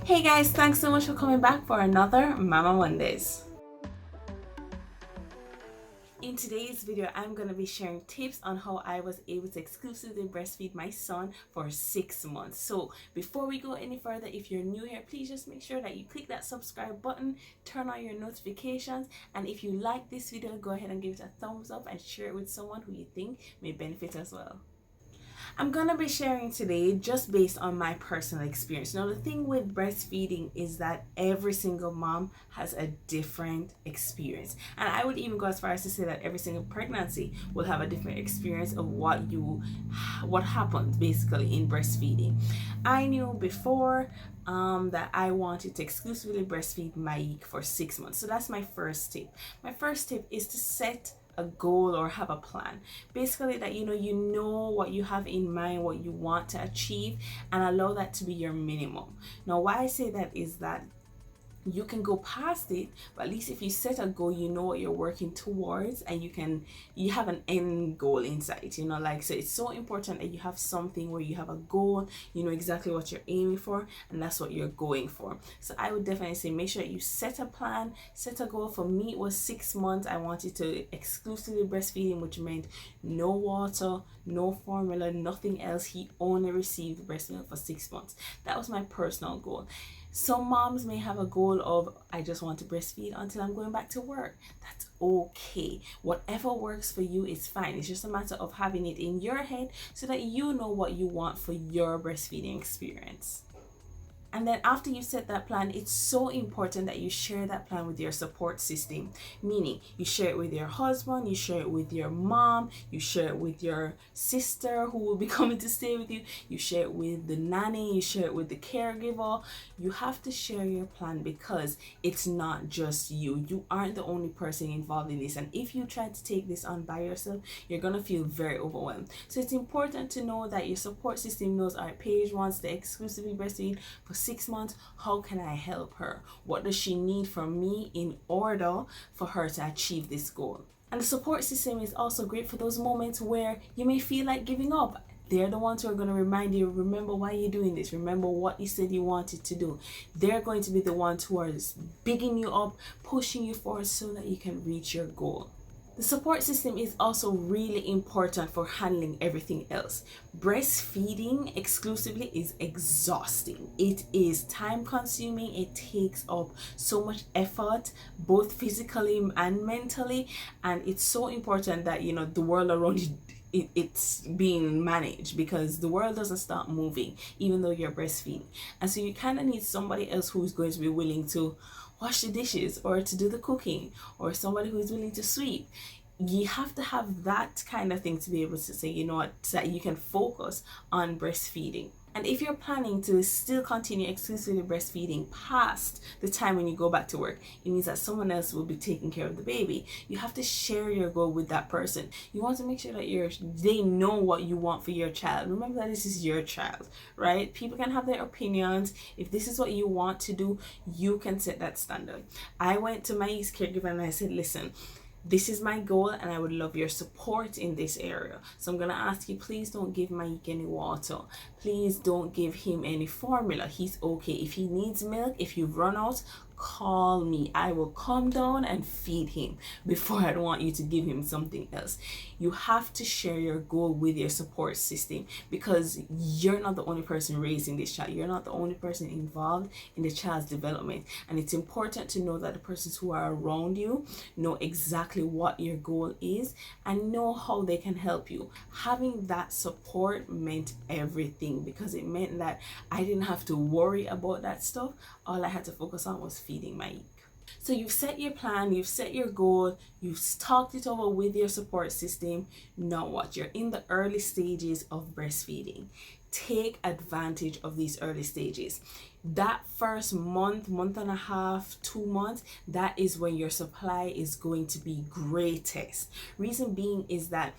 Hey guys, thanks so much for coming back for another Mama Mondays. In today's video, I'm going to be sharing tips on how I was able to exclusively breastfeed my son for 6 months. So before we go any further, if you're new here, please just make sure that you click that subscribe button, turn on your notifications, and if you like this video, go ahead and give it a thumbs up and share it with someone who you think may benefit as well. I'm gonna be sharing today just based on my personal experience. Now, the thing with breastfeeding is that every single mom has a different experience, and I would even go as far as to say that every single pregnancy will have a different experience of what happens basically in breastfeeding. I knew before that I wanted to exclusively breastfeed Maik for 6 months, so that's my first tip. My first tip is to set a goal or have a plan, basically that you know what you have in mind, what you want to achieve, and allow that to be your minimum. Now, why I say that is that you can go past it, but at least if you set a goal, you know what you're working towards, and you have an end goal in sight, so it's so important that you have something where you have a goal, you know exactly what you're aiming for, and that's what you're going for. So I would definitely say make sure that you set a plan, set a goal. For me, it was 6 months. I wanted to exclusively breastfeeding, which meant no water, no formula, nothing else. He only received breast milk for 6 months. That was my personal goal. Some moms may have a goal of, I just want to breastfeed until I'm going back to work. That's okay. Whatever works for you is fine. It's just a matter of having it in your head so that you know what you want for your breastfeeding experience. And then after you set that plan, it's so important that you share that plan with your support system. Meaning, you share it with your husband, you share it with your mom, you share it with your sister who will be coming to stay with you, you share it with the nanny, you share it with the caregiver. You have to share your plan because it's not just you. You aren't the only person involved in this. And if you try to take this on by yourself, you're going to feel very overwhelmed. So it's important to know that your support system knows, all right, Paige wants to exclusively breastfeed for 6 months. How can I help her? What does she need from me in order for her to achieve this goal? And the support system is also great for those moments where you may feel like giving up. They're the ones who are going to remind you, remember why you're doing this, remember what you said you wanted to do. They're going to be the ones who are bigging you up, pushing you forward so that you can reach your goal. The support system is also really important for handling everything else. Breastfeeding exclusively is exhausting. It is time consuming. It takes up so much effort, both physically and mentally. And it's so important that, the world around you, it's being managed, because the world doesn't stop moving even though you're breastfeeding. And so you kind of need somebody else who's going to be willing to wash the dishes or to do the cooking, or somebody who's willing to sweep. You have to have that kind of thing to be able to say, you know what, so that you can focus on breastfeeding. And if you're planning to still continue exclusively breastfeeding past the time when you go back to work, it means that someone else will be taking care of the baby. You have to share your goal with that person. You want to make sure that they know what you want for your child. Remember that this is your child, right? People can have their opinions. If this is what you want to do, you can set that standard. I went to my caregiver and I said, listen, this is my goal and I would love your support in this area. So I'm going to ask you, please don't give Mike any water. Please don't give him any formula. He's okay. If he needs milk, if you run out, call me. I will come down and feed him before I want you to give him something else. You have to share your goal with your support system, because you're not the only person raising this child. You're not the only person involved in the child's development. And it's important to know that the persons who are around you know exactly what your goal is and know how they can help you. Having that support meant everything, because it meant that I didn't have to worry about that stuff. All I had to focus on was feeding Mike. So you've set your plan, you've set your goal, you've talked it over with your support system. Now what? You're in the early stages of breastfeeding. Take advantage of these early stages. That first month and a half, 2 months, that is when your supply is going to be greatest. Reason being is that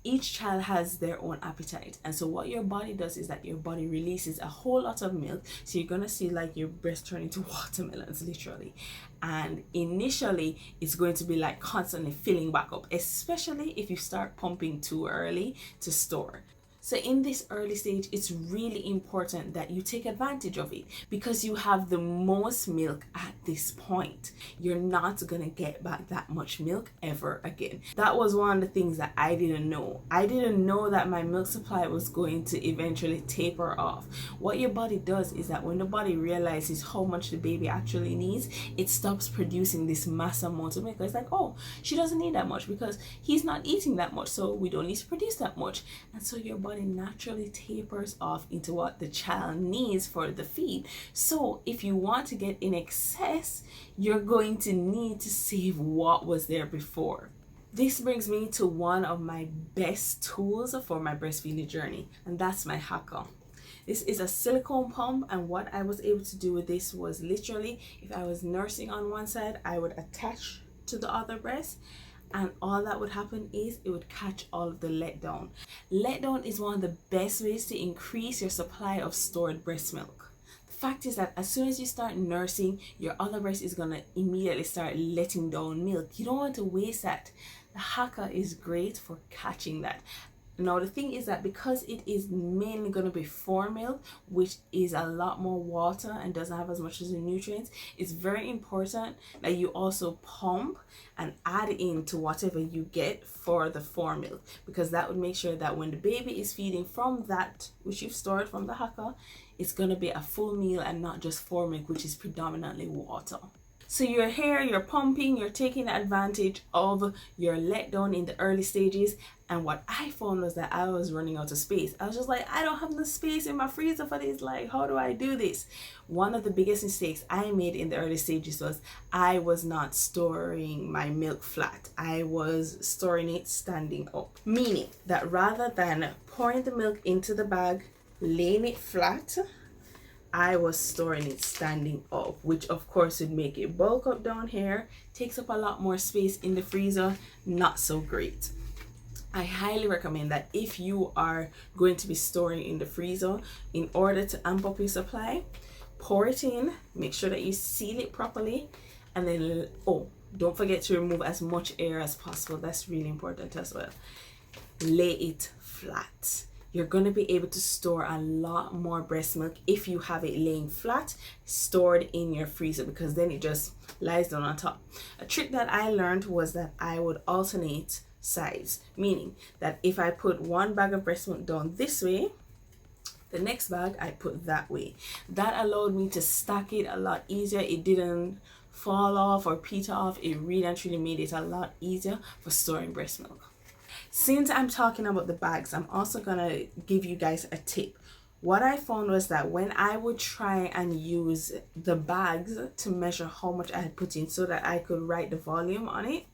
each child has their own appetite, and so what your body does is that your body releases a whole lot of milk. So you're gonna see like your breast turn into watermelons, literally. And initially it's going to be like constantly filling back up, especially if you start pumping too early to store. So in this early stage, it's really important that you take advantage of it because you have the most milk at this point. You're not gonna get back that much milk ever again. That was one of the things that I didn't know. I didn't know that my milk supply was going to eventually taper off. What your body does is that when the body realizes how much the baby actually needs, it stops producing this mass amount of milk. It's like, oh, she doesn't need that much because he's not eating that much, so we don't need to produce that much. And so your body naturally tapers off into what the child needs for the feed. So if you want to get in excess, you're going to need to save what was there before. This brings me to one of my best tools for my breastfeeding journey, and that's my Haka. This is a silicone pump, and what I was able to do with this was literally, if I was nursing on one side, I would attach to the other breast, and all that would happen is it would catch all of the letdown. Letdown is one of the best ways to increase your supply of stored breast milk. The fact is that as soon as you start nursing, your other breast is going to immediately start letting down milk. You don't want to waste that. The Haka is great for catching that. Now the thing is that because it is mainly going to be formula, which is a lot more water and doesn't have as much as the nutrients, it's very important that you also pump and add into whatever you get for the formula, because that would make sure that when the baby is feeding from that which you've stored from the Haka, it's going to be a full meal and not just formula, which is predominantly water. So you're here, you're pumping, you're taking advantage of your letdown in the early stages. And what I found was that I was running out of space. I was just like, I don't have the space in my freezer for this. Like, how do I do this? One of the biggest mistakes I made in the early stages was I was not storing my milk flat. I was storing it standing up. Meaning that rather than pouring the milk into the bag, laying it flat, I was storing it standing up, which of course would make it bulk up down here, takes up a lot more space in the freezer, not so great. I highly recommend that if you are going to be storing in the freezer, in order to amp up your supply, pour it in, make sure that you seal it properly, and then, oh, don't forget to remove as much air as possible. That's really important as well. Lay it flat. You're going to be able to store a lot more breast milk if you have it laying flat, stored in your freezer, because then it just lies down on top. A trick that I learned was that I would alternate sides, meaning that if I put one bag of breast milk down this way, the next bag I put that way. That allowed me to stack it a lot easier. It didn't fall off or peter off. It really and truly made it a lot easier for storing breast milk. Since I'm talking about the bags, I'm also gonna give you guys a tip. What I found was that when I would try and use the bags to measure how much I had put in so that I could write the volume on it,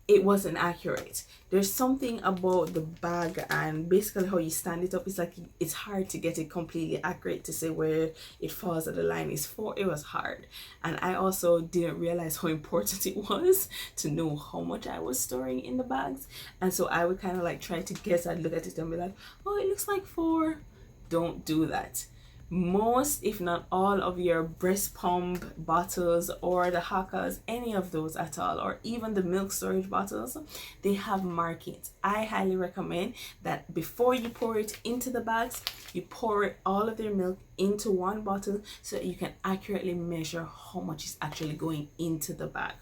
it wasn't accurate. There's something about the bag and basically how you stand it up. It's like it's hard to get it completely accurate to say where it falls at the line is for. It was hard, and I also didn't realize how important it was to know how much I was storing in the bags. And so I would kind of like try to guess. I'd look at it and be like, oh, it looks like 4. Don't do that. Most, if not all, of your breast pump bottles or the Hakas, any of those at all, or even the milk storage bottles, they have markings. I highly recommend that before you pour it into the bags, you pour all of their milk into one bottle so that you can accurately measure how much is actually going into the bag.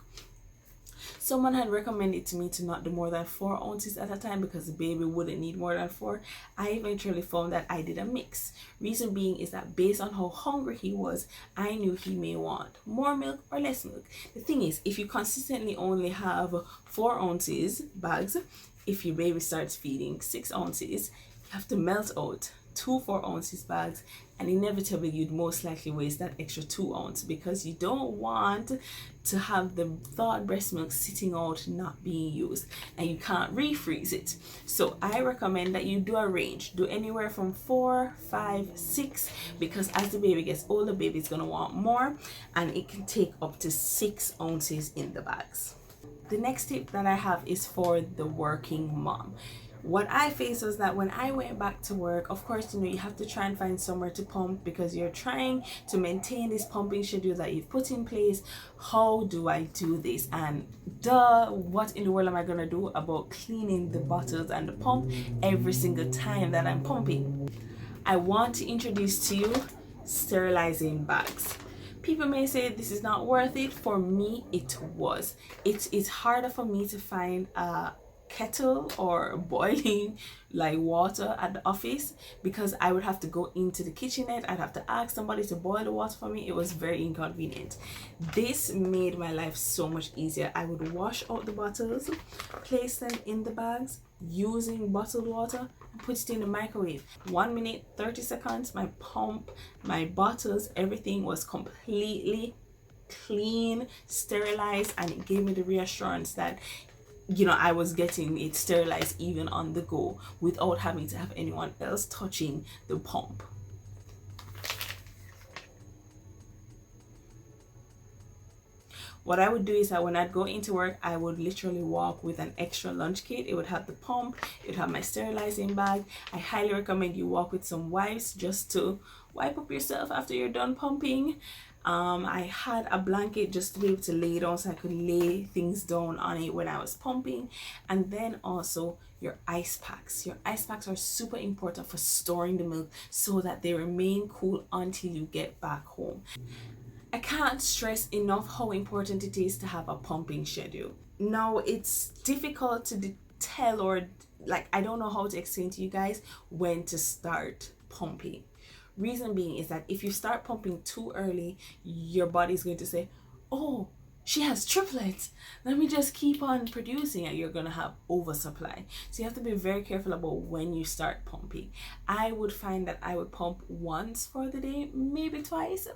Someone had recommended to me to not do more than 4 ounces at a time because the baby wouldn't need more than 4. I eventually found that I did a mix. Reason being is that based on how hungry he was, I knew he may want more milk or less milk. The thing is, if you consistently only have 4 ounces bags, if your baby starts feeding 6 ounces, you have to melt out 2 4 ounces bags, and inevitably you'd most likely waste that extra 2 ounces because you don't want to have the thawed breast milk sitting out not being used, and you can't refreeze it. So I recommend that you do a range, do anywhere from 4 5 6, because as the baby gets older, baby's gonna want more, and it can take up to 6 ounces in the bags. The next tip that I have is for the working mom. What I faced was that when I went back to work, of course, you know, you have to try and find somewhere to pump because you're trying to maintain this pumping schedule that you've put in place. How do I do this? And what in the world am I gonna do about cleaning the bottles and the pump every single time that I'm pumping? I want to introduce to you sterilizing bags. People may say this is not worth it. For me, it was. It is harder for me to find a kettle or boiling like water at the office because I would have to go into the kitchenette. I'd have to ask somebody to boil the water for me. It was very inconvenient. This made my life so much easier. I would wash out the bottles, place them in the bags using bottled water, and put it in the microwave. 1 minute 30 seconds, my pump, my bottles, everything was completely clean, sterilized, and it gave me the reassurance that, you know, I was getting it sterilized even on the go without having to have anyone else touching the pump. What I would do is that when I'd go into work, I would literally walk with an extra lunch kit. It would have the pump, it would have my sterilizing bag. I highly recommend you walk with some wipes just to wipe up yourself after you're done pumping. I had a blanket just to be able to lay down so I could lay things down on it when I was pumping. And then also your ice packs. Your ice packs are super important for storing the milk so that they remain cool until you get back home. I can't stress enough how important it is to have a pumping schedule. Now, it's difficult to tell, or like, I don't know how to explain to you guys when to start pumping. Reason being is that if you start pumping too early, your body's going to say, oh, she has triplets, let me just keep on producing, and you're gonna have oversupply. So you have to be very careful about when you start pumping. I would find that I would pump once for the day, maybe twice,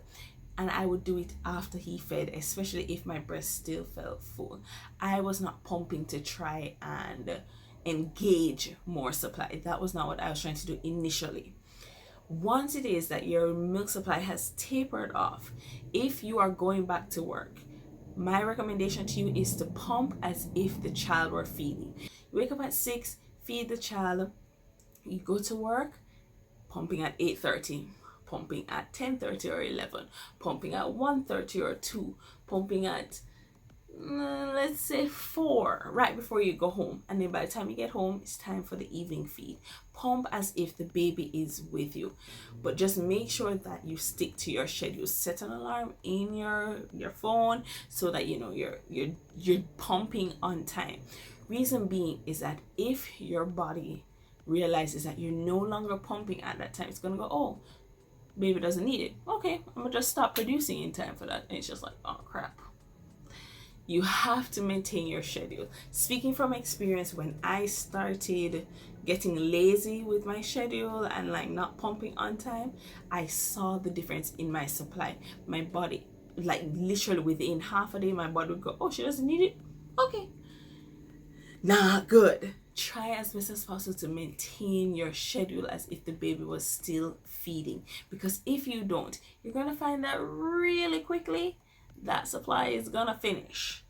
and I would do it after he fed, especially if my breast still felt full. I was not pumping to try and engage more supply. That was not what I was trying to do initially. Once it is that your milk supply has tapered off, if you are going back to work, my recommendation to you is to pump as if the child were feeding. You wake up at 6, feed the child, you go to work, pumping at 8:30, pumping at 10:30 or 11, pumping at 1:30 or 2, pumping at let's say 4 right before you go home, and then by the time you get home it's time for the evening feed. Pump as if the baby is with you, but just make sure that you stick to your schedule. Set an alarm in your phone so that you know you're pumping on time. Reason being is that if your body realizes that you're no longer pumping at that time, it's gonna go, oh, baby doesn't need it, okay, I'm gonna just stop producing in time for that. And it's just like, oh crap. You have to maintain your schedule. Speaking from experience, when I started getting lazy with my schedule and like not pumping on time, I saw the difference in my supply. My body, like literally within half a day, my body would go, oh, she doesn't need it, okay, not good. Try as best as possible to maintain your schedule as if the baby was still feeding, because if you don't, you're gonna find that really quickly that supply is gonna finish.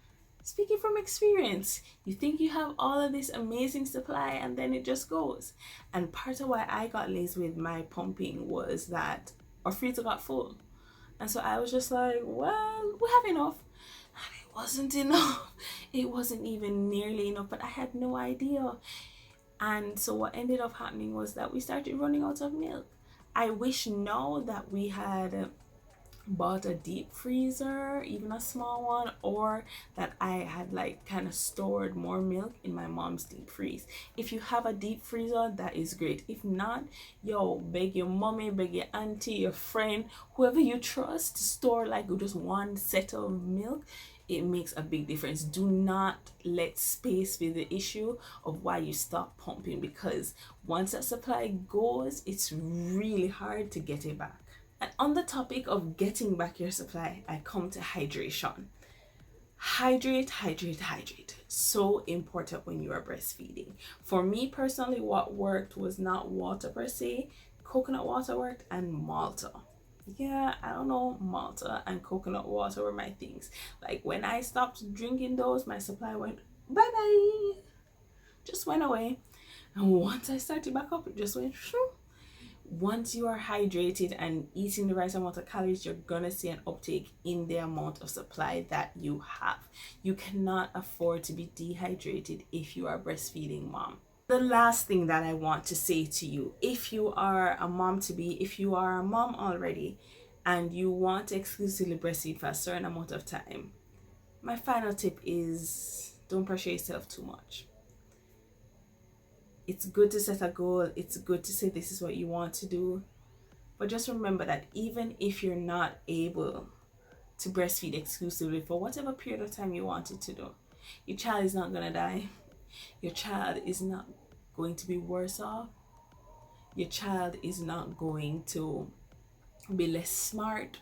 Speaking from experience, you think you have all of this amazing supply and then it just goes. And part of why I got lazy with my pumping was that our freezer got full, and so I was just like, well, we have enough. And it wasn't enough. It wasn't even nearly enough, but I had no idea. And so what ended up happening was that we started running out of milk. I wish now that we had bought a deep freezer, even a small one, or that I had like kind of stored more milk in my mom's deep freeze. If you have a deep freezer, that is great. If not, yo, beg your mommy, beg your auntie, your friend, whoever you trust to store like just one set of milk. It makes a big difference. Do not let space be the issue of why you stop pumping, because once that supply goes, it's really hard to get it back. And on the topic of getting back your supply, I come to hydration. Hydrate, hydrate, hydrate. So important when you are breastfeeding. For me personally, what worked was not water per se. Coconut water worked, and Malta. Yeah, I don't know, Malta and coconut water were my things. Like when I stopped drinking those, my supply went bye-bye. Just went away. And once I started back up, it just went shoo. Once you are hydrated and eating the right amount of calories, you're gonna see an uptake in the amount of supply that you have. You cannot afford to be dehydrated if you are a breastfeeding mom. The last thing that I want to say to you, if you are a mom to be, if you are a mom already and you want to exclusively breastfeed for a certain amount of time, my final tip is don't pressure yourself too much. It's good to set a goal, it's good to say this is what you want to do, but just remember that even if you're not able to breastfeed exclusively for whatever period of time you want it to do, your child is not going to die. Your child is not going to be worse off. Your child is not going to be less smart.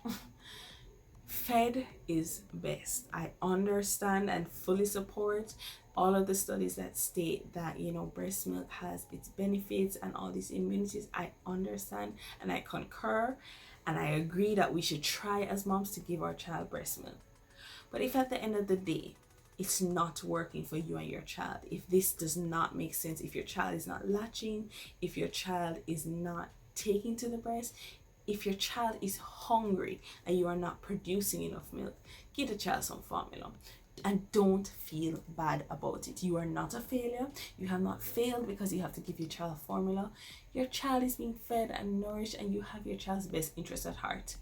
Fed is best. I understand and fully support all of the studies that state that, breast milk has its benefits and all these immunities. I understand and I concur, and I agree that we should try as moms to give our child breast milk. But if at the end of the day it's not working for you and your child, if this does not make sense, if your child is not latching, if your child is not taking to the breast, if your child is hungry and you are not producing enough milk, give the child some formula. And don't feel bad about it. You are not a failure. You have not failed because you have to give your child formula. Your child is being fed and nourished, and you have your child's best interest at heart.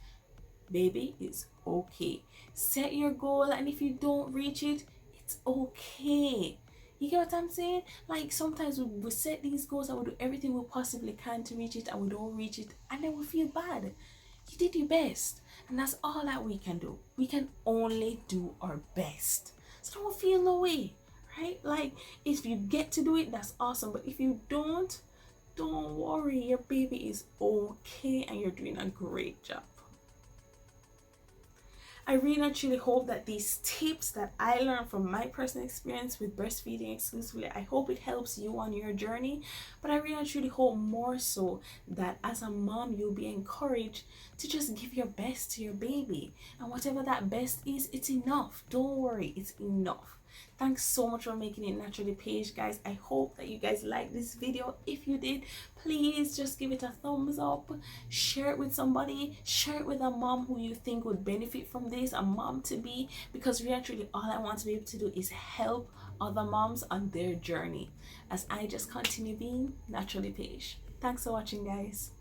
Baby, it's okay. Set your goal, and if you don't reach it, it's okay. You get what I'm saying? Like, sometimes we set these goals and we do everything we possibly can to reach it, and we don't reach it, and then we feel bad. You did your best, and that's all that we can do. We can only do our best. So don't feel no way, right? Like, if you get to do it, that's awesome. But if you don't worry. Your baby is okay, and you're doing a great job. I really and truly hope that these tips that I learned from my personal experience with breastfeeding exclusively, I hope it helps you on your journey. But I really and truly hope more so that as a mom, you'll be encouraged to just give your best to your baby. And whatever that best is, it's enough. Don't worry, it's enough. Thanks so much for making it Naturally Paige, guys. I hope that you guys liked this video. If you did, please just give it a thumbs up. Share it with somebody. Share it with a mom who you think would benefit from this, a mom to be, because really truly all I want to be able to do is help other moms on their journey as I just continue being Naturally Paige. Thanks for watching, guys.